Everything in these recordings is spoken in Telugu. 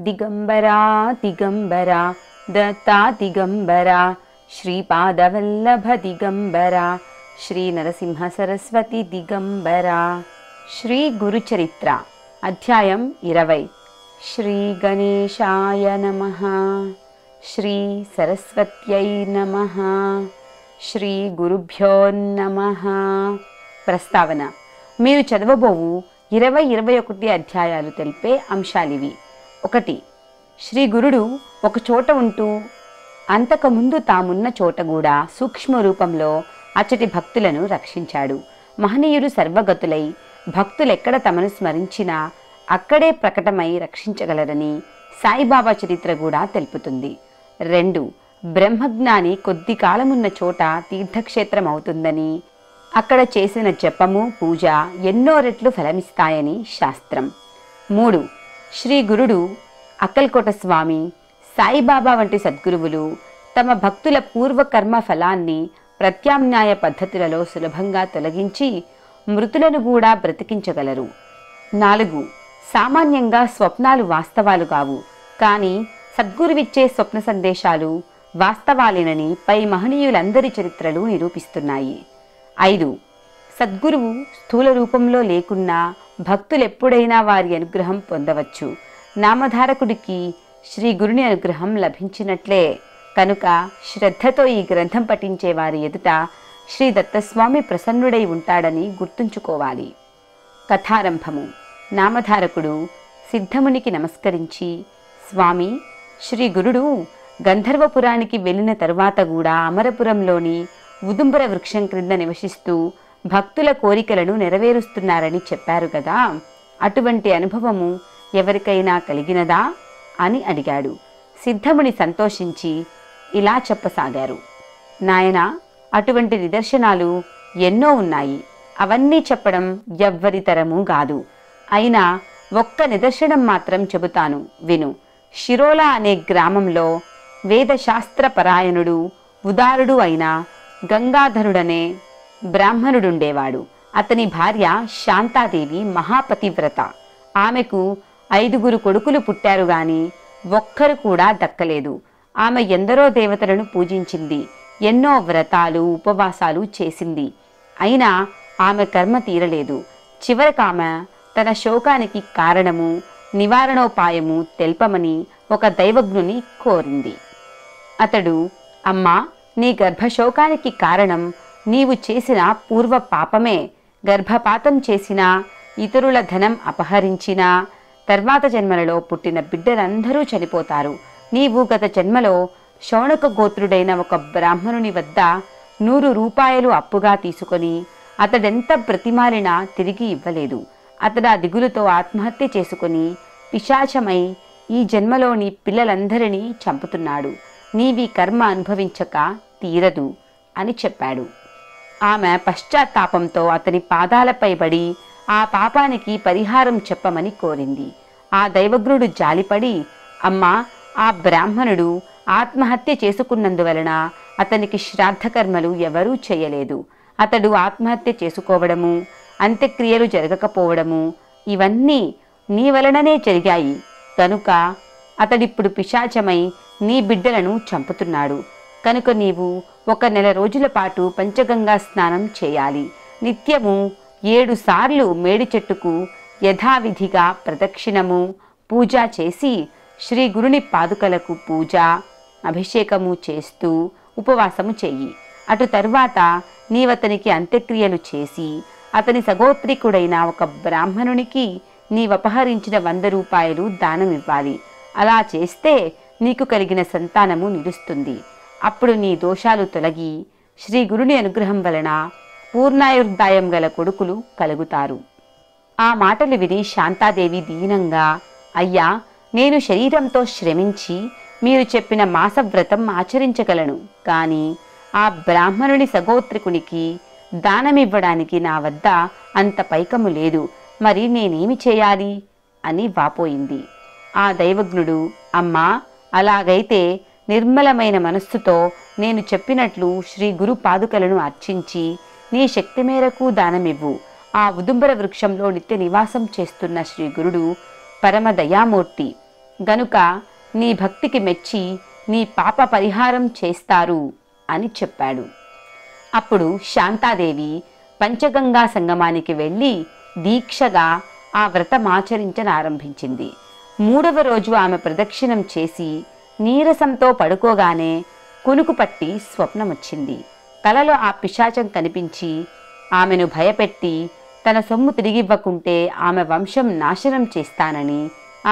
దిగంబరా దిగంబరా దత్తా దిగంబరా శ్రీపాదవల్లభ దిగంబరా శ్రీ నరసింహ సరస్వతి దిగంబరా. శ్రీ గురుచరిత్ర అధ్యాయం 20. శ్రీ గణేశాయ నమః. శ్రీ సరస్వత్యై నమః. శ్రీ గురుభ్యో నమః. ప్రస్తావన: మీరు చదవబోవు 20-21 అధ్యాయాలు తెలిపే అంశాలివి. 1. శ్రీ గురుడు ఒక చోట ఉంటూ అంతకుముందు తామున్న చోట కూడా సూక్ష్మ రూపంలో అచ్చటి భక్తులను రక్షించాడు. మహనీయులు సర్వగతులై భక్తులెక్కడ తమను స్మరించినా అక్కడే ప్రకటమై రక్షించగలరని సాయిబాబా చరిత్ర కూడా తెలుపుతుంది. 2. బ్రహ్మజ్ఞాని కొద్ది కాలమున్న చోట తీర్థక్షేత్రం అవుతుందని, అక్కడ చేసిన జపము పూజ ఎన్నో రెట్లు ఫలమిస్తాయని శాస్త్రం. 3. శ్రీ గురుడు, అక్కల్కోట స్వామి, సాయిబాబా వంటి సద్గురువులు తమ భక్తుల పూర్వకర్మ ఫలాన్ని ప్రత్యామ్నాయ పద్ధతులలో సులభంగా తొలగించి మృతులను కూడా బ్రతికించగలరు. 4. సామాన్యంగా స్వప్నాలు వాస్తవాలు కావు, కానీ సద్గురువిచ్చే స్వప్న సందేశాలు వాస్తవాలేనని పై మహనీయులందరి చరిత్రలు నిరూపిస్తున్నాయి. 5. సద్గురువు స్థూల రూపంలో లేకున్నా భక్తులెప్పుడైనా వారి అనుగ్రహం పొందవచ్చు. నామధారకుడికి శ్రీ గురుని అనుగ్రహం లభించినట్లే. కనుక శ్రద్ధతో ఈ గ్రంథం పఠించే వారి ఎదుట శ్రీ దత్తస్వామి ప్రసన్నుడై ఉంటాడని గుర్తుంచుకోవాలి. కథారంభము. నామధారకుడు సిద్ధమునికి నమస్కరించి, స్వామి, శ్రీ గురుడు గంధర్వపురానికి వెళ్ళిన తరువాత కూడా అమరపురంలోని ఉదుంబర వృక్షం క్రింద నివసిస్తూ భక్తుల కోరికలను నెరవేరుస్తున్నారని చెప్పారు కదా, అటువంటి అనుభవము ఎవరికైనా కలిగినదా అని అడిగాడు. సిద్ధముని సంతోషించి ఇలా చెప్పసాగారు: నాయనా, అటువంటి నిదర్శనాలు ఎన్నో ఉన్నాయి. అవన్నీ చెప్పడం ఎవ్వరితరము కాదు. అయినా ఒక్క నిదర్శనం మాత్రం చెబుతాను, విను. షిరోలా అనే గ్రామంలో వేదశాస్త్ర పరాయణుడు ఉదారుడు అయిన గంగాధరుడనే బ్రాహ్మణుడుండేవాడు. అతని భార్య శాంతాదేవి మహాపతివ్రత. ఆమెకు 5 కొడుకులు పుట్టారు గాని ఒక్కరు కూడా దక్కలేదు. ఆమె ఎందరో దేవతలను పూజించింది, ఎన్నో వ్రతాలు ఉపవాసాలు చేసింది. అయినా ఆమె కర్మ తీరలేదు. చివరకామె తన శోకానికి కారణము నివారణోపాయము తెల్పమని ఒక దైవజ్ఞుని కోరింది. అతడు, అమ్మా, నీ గర్భశోకానికి కారణం నీవు చేసిన పూర్వ పాపమే. గర్భపాతం చేసినా, ఇతరుల ధనం అపహరించినా తర్వాత జన్మలలో పుట్టిన బిడ్డలందరూ చనిపోతారు. నీవు గత జన్మలో శౌనక గోత్రుడైన ఒక బ్రాహ్మణుని వద్ద 100 రూపాయలు అప్పుగా తీసుకొని అతడెంత బ్రతిమాలినా తిరిగి ఇవ్వలేదు. అతడు ఆ దిగులుతో ఆత్మహత్య చేసుకుని పిశాచమై ఈ జన్మలోని పిల్లలందరినీ చంపుతున్నాడు. నీవి కర్మ అనుభవించక తీరదు అని చెప్పాడు. ఆమె పశ్చాత్తాపంతో అతని పాదాలపై పడి ఆ పాపానికి పరిహారం చెప్పమని కోరింది. ఆ దైవజ్ఞుడు జాలిపడి, అమ్మా, ఆ బ్రాహ్మణుడు ఆత్మహత్య చేసుకున్నందువలన అతనికి శ్రాద్ధకర్మలు ఎవరూ చేయలేదు. అతడు ఆత్మహత్య చేసుకోవడము, అంత్యక్రియలు జరగకపోవడము ఇవన్నీ నీ వలననే జరిగాయి. కనుక అతడిప్పుడు పిశాచమై నీ బిడ్డలను చంపుతున్నాడు. కనుక నీవు 1 నెల రోజుల పాటు పంచగంగా స్నానం చేయాలి. నిత్యము 7 సార్లు మేడి చెట్టుకు యథావిధిగా ప్రదక్షిణము పూజ చేసి శ్రీ గురుని పాదుకలకు పూజ అభిషేకము చేస్తూ ఉపవాసము చెయ్యి. అటు తరువాత నీవతనికి అంత్యక్రియలు చేసి అతని సగోత్రికుడైన ఒక బ్రాహ్మణునికి నీవపహరించిన 100 రూపాయలు దానమివ్వాలి. అలా చేస్తే నీకు కలిగిన సంతానము నిలుస్తుంది. అప్పుడు నీ దోషాలు తొలగి శ్రీ గురుని అనుగ్రహం వలన పూర్ణాయుర్దాయం గల కొడుకులు కలుగుతారు. ఆ మాటలు విని శాంతాదేవి దీనంగా, అయ్యా, నేను శరీరంతో శ్రమించి మీరు చెప్పిన మాసవ్రతం ఆచరించగలను, కానీ ఆ బ్రాహ్మణుని సగోత్రికునికి దానమివ్వడానికి నా వద్ద అంత పైకము లేదు. మరి నేనేమి చేయాలి అని వాపోయింది. ఆ దైవజ్ఞుడు, అమ్మా, అలాగైతే నిర్మలమైన మనస్సుతో నేను చెప్పినట్లు శ్రీ గురు పాదుకలను అర్చించి నీ శక్తి మేరకు దానమివ్వు. ఆ ఉదుంబర వృక్షంలో నిత్య నివాసం చేస్తున్న శ్రీ గురుడు పరమ దయామూర్తి. గనుక నీ భక్తికి మెచ్చి నీ పాప పరిహారం చేస్తారు అని చెప్పాడు. అప్పుడు శాంతాదేవి పంచగంగా సంగమానికి వెళ్ళి దీక్షగా ఆ వ్రతమాచరించనారంభించింది. 3వ రోజు ఆమె ప్రదక్షిణం చేసి నీరసంతో పడుకోగానే కునుకు పట్టి స్వప్నమొచ్చింది. కలలో ఆ పిశాచం కనిపించి ఆమెను భయపెట్టి తన సొమ్ము తిరిగివ్వకుంటే ఆమె వంశం నాశనం చేస్తానని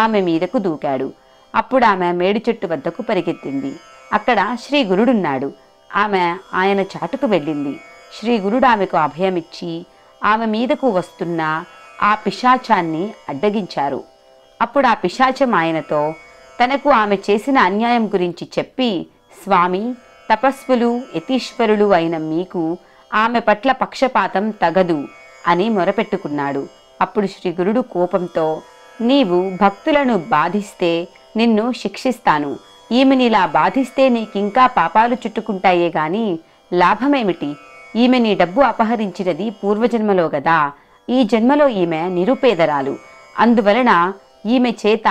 ఆమె మీదకు దూకాడు. అప్పుడు ఆమె మేడి చెట్టు వద్దకు పరిగెత్తింది. అక్కడ శ్రీ గురుడున్నాడు. ఆమె ఆయన చాటుకు వెళ్ళింది. శ్రీ గురుడు ఆమెకు అభయమిచ్చి ఆమె మీదకు వస్తున్న ఆ పిశాచాన్ని అడ్డగించారు. అప్పుడు ఆ పిశాచం ఆయనతో తనకు ఆమె చేసిన అన్యాయం గురించి చెప్పి, స్వామి, తపస్వులు యతీశ్వరులు అయిన మీకు ఆమె పట్ల పక్షపాతం తగదు అని మొరపెట్టుకున్నాడు. అప్పుడు శ్రీ గురుడు కోపంతో, నీవు భక్తులను బాధిస్తే నిన్ను శిక్షిస్తాను. ఈమెనిలా బాధిస్తే నీకింకా పాపాలు చుట్టుకుంటాయే గాని లాభమేమిటి? ఈమె నీ డబ్బు అపహరించినది పూర్వజన్మలో గదా. ఈ జన్మలో ఈమె నిరుపేదరాలు. అందువలన ఈమె చేత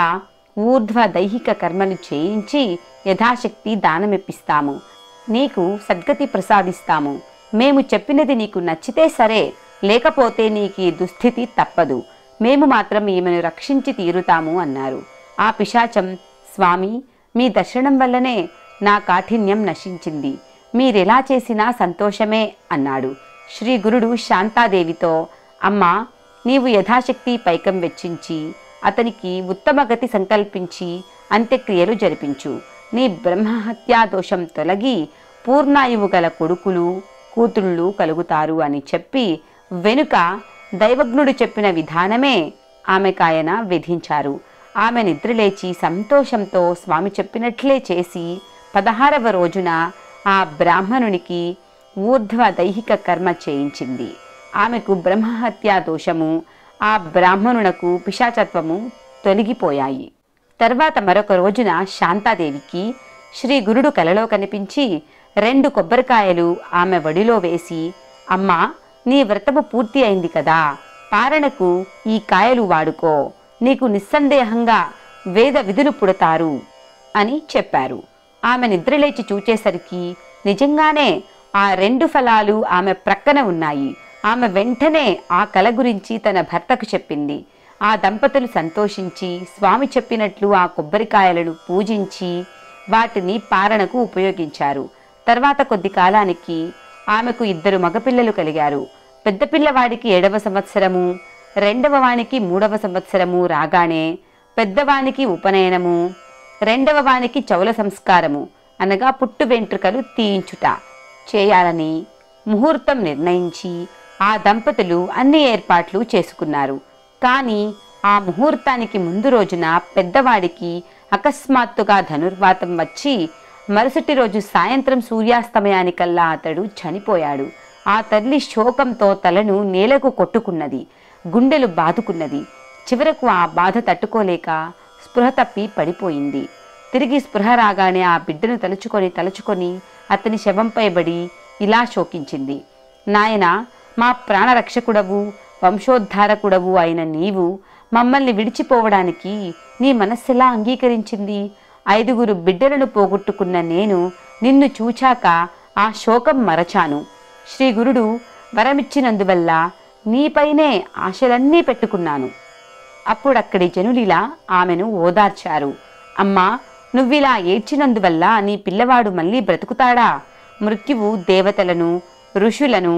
ఊర్ధ్వ దైహిక కర్మలు చేయించి యథాశక్తి దానమిప్పిస్తాము. నీకు సద్గతి ప్రసాదిస్తాము. మేము చెప్పినది నీకు నచ్చితే సరే, లేకపోతే నీకు ఈ దుస్థితి తప్పదు. మేము మాత్రం ఈమెను రక్షించి తీరుతాము అన్నారు. ఆ పిశాచం, స్వామి, మీ దర్శనం వల్లనే నా కాఠిన్యం నశించింది. మీరెలా చేసినా సంతోషమే అన్నాడు. శ్రీ గురుడు శాంతాదేవితో, అమ్మా, నీవు యథాశక్తి పైకం వెచ్చించి అతనికి ఉత్తమగతి సంకల్పించి అంత్యక్రియలు జరిపించు. నీ బ్రహ్మహత్యా దోషం తొలగి పూర్ణాయువు గల కొడుకులు కూతుళ్ళు కలుగుతారు అని చెప్పి వెనుక దైవజ్ఞుడు చెప్పిన విధానమే ఆమెకాయన విధించారు. ఆమె నిద్రలేచి సంతోషంతో స్వామి చెప్పినట్లే చేసి 16వ రోజున ఆ బ్రాహ్మణునికి ఊర్ధ్వ దైహిక కర్మ చేయించింది. ఆమెకు బ్రహ్మహత్యా దోషము, ఆ బ్రాహ్మణునకు పిశాచత్వము తొలగిపోయాయి. తర్వాత మరొక రోజున శాంతాదేవికి శ్రీ గురుడు కలలో కనిపించి 2 కొబ్బరికాయలు ఆమె వడిలో వేసి, అమ్మా, నీ వ్రతము పూర్తి అయింది కదా, పారణకు ఈ కాయలు వాడుకో, నీకు నిస్సందేహంగా వేద విధులు పుడతారు అని చెప్పారు. ఆమె నిద్రలేచి చూచేసరికి నిజంగానే ఆ 2 ఫలాలు ఆమె ప్రక్కన ఉన్నాయి. ఆమె వెంటనే ఆ కల గురించి తన భర్తకు చెప్పింది. ఆ దంపతులు సంతోషించి స్వామి చెప్పినట్లు ఆ కొబ్బరికాయలను పూజించి వాటిని పారణకు ఉపయోగించారు. తర్వాత కొద్ది కాలానికి ఆమెకు 2 మగపిల్లలు కలిగారు. పెద్ద పిల్లవాడికి 7వ సంవత్సరము, రెండవ వానికి 3వ సంవత్సరము రాగానే పెద్దవానికి ఉపనయనము, రెండవ వానికి చౌల సంస్కారము అనగా పుట్టు వెంట్రుకలు తీయించుట చేయాలని ముహూర్తం నిర్ణయించి ఆ దంపతులు అన్ని ఏర్పాట్లు చేసుకున్నారు. కానీ ఆ ముహూర్తానికి ముందు రోజున పెద్దవాడికి అకస్మాత్తుగా ధనుర్వాతం వచ్చి మరుసటి రోజు సాయంత్రం సూర్యాస్తమయానికల్లా అతడు చనిపోయాడు. ఆ తల్లి శోకంతో తలను నేలకు కొట్టుకున్నది, గుండెలు బాదుకున్నది. చివరకు ఆ బాధ తట్టుకోలేక స్పృహ తప్పి పడిపోయింది. తిరిగి స్పృహ రాగానే ఆ బిడ్డను తలుచుకొని అతని శవంపై పడి ఇలా శోకించింది. నాయనా, మా ప్రాణరక్షకుడవు వంశోద్ధారకుడవు అయిన నీవు మమ్మల్ని విడిచిపోవడానికి నీ మనస్సెలా అంగీకరించింది? 5 బిడ్డలను పోగొట్టుకున్న నేను నిన్ను చూచాక ఆ శోకం మరచాను. శ్రీ గురుడు వరమిచ్చినందువల్ల నీపైనే ఆశలన్నీ పెట్టుకున్నాను. అప్పుడక్కడి జనులిలా ఆమెను ఓదార్చారు. అమ్మా, నువ్విలా ఏడ్చినందువల్ల నీ పిల్లవాడు మళ్ళీ బ్రతుకుతాడా? మృత్యువు దేవతలను, ఋషులను,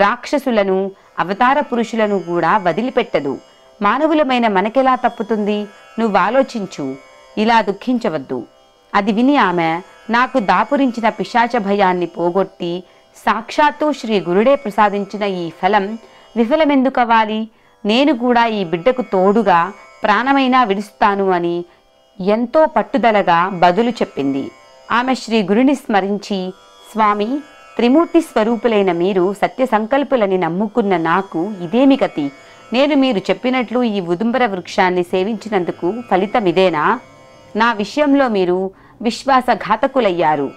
రాక్షసులను, అవతార పురుషులను కూడా వదిలిపెట్టదు. మానవులమైన మనకెలా తప్పుతుంది? నువ్వాలోచించు, ఇలా దుఃఖించవద్దు. అది విని ఆమె, నాకు దాపురించిన పిశాచ భయాన్ని పోగొట్టి సాక్షాత్తు శ్రీ గురుడే ప్రసాదించిన ఈ ఫలం విఫలమెందుకవ్వాలి? నేను కూడా ఈ బిడ్డకు తోడుగా ప్రాణమైనా విడుస్తాను అని ఎంతో పట్టుదలగా బదులు చెప్పింది. ఆమె శ్రీ గురుని స్మరించి, స్వామి, త్రిమూర్తి స్వరూపులైన మీరు సత్య సంకల్పులని నమ్ముకున్న నాకు ఇదేమి గతి? నేను మీరు చెప్పినట్లు ఈ ఉదుంబర వృక్షాన్ని సేవించినందుకు ఫలితమిదేనా? నా విషయంలో మీరు విశ్వాసఘాతకులయ్యారు.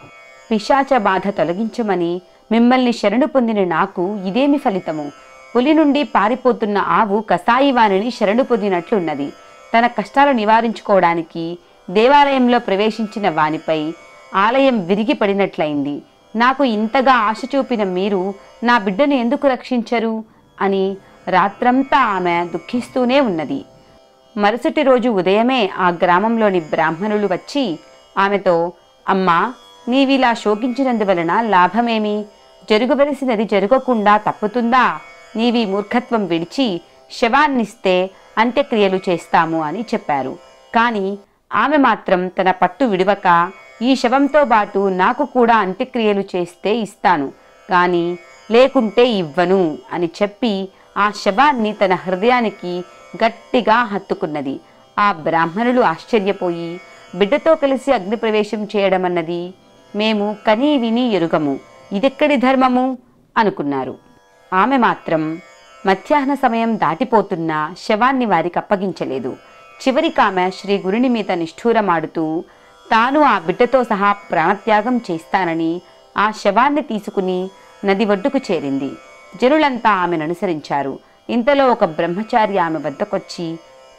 పిశాచ బాధ తొలగించమని మిమ్మల్ని శరణు పొందిన నాకు ఇదేమి ఫలితము? పులి నుండి పారిపోతున్న ఆవు కసాయివాణిని శరణు పొందినట్లున్నది. తన కష్టాలు నివారించుకోవడానికి దేవాలయంలో ప్రవేశించిన వానిపై ఆలయం విరిగి పడినట్లయింది. నాకు ఇంతగా ఆశ చూపిన మీరు నా బిడ్డను ఎందుకు రక్షించరు అని రాత్రంతా ఆమె దుఃఖిస్తూనే ఉన్నది. మరుసటి రోజు ఉదయమే ఆ గ్రామంలోని బ్రాహ్మణులు వచ్చి ఆమెతో, అమ్మా, నీవిలా శోకించినందువలన లాభమేమి? జరగవలసినది జరగకుండా తప్పుతుందా? నీవి మూర్ఖత్వం విడిచి శవాన్నిస్తే అంత్యక్రియలు చేస్తాము అని చెప్పారు. కానీ ఆమె మాత్రం తన పట్టు విడవక, ఈ శవంతో పాటు నాకు కూడా అంత్యక్రియలు చేస్తే ఇస్తాను, కానీ లేకుంటే ఇవ్వను అని చెప్పి ఆ శవాన్ని తన హృదయానికి గట్టిగా హత్తుకున్నది. ఆ బ్రాహ్మణులు ఆశ్చర్యపోయి, బిడ్డతో కలిసి అగ్నిప్రవేశం చేయడమన్నది మేము కనీ విని ఎరుగము, ఇదెక్కడి ధర్మము అనుకున్నారు. ఆమె మాత్రం మధ్యాహ్న సమయం దాటిపోతున్నా శవాన్ని వారికి అప్పగించలేదు. చివరికామె శ్రీ గురుని మీద నిష్ఠూరమాడుతూ తాను ఆ బిడ్డతో సహా ప్రాణత్యాగం చేస్తానని ఆ శవాన్ని తీసుకుని నది ఒడ్డుకు చేరింది. జనులంతా ఆమెను అనుసరించారు. ఇంతలో ఒక బ్రహ్మచారి ఆమె వద్దకొచ్చి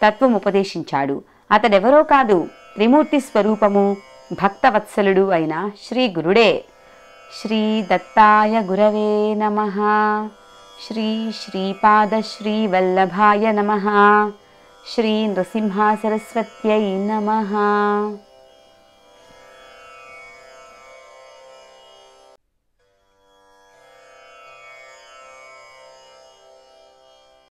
తత్వం ఉపదేశించాడు. అతడెవరో కాదు, త్రిమూర్తి స్వరూపము, భక్తవత్సలుడు అయిన శ్రీ గురుడే. శ్రీ దత్తాయ గురవే నమః. శ్రీ శ్రీపాద శ్రీ వల్లభాయ నమః. శ్రీ నృసింహ సరస్వత్యై నమః.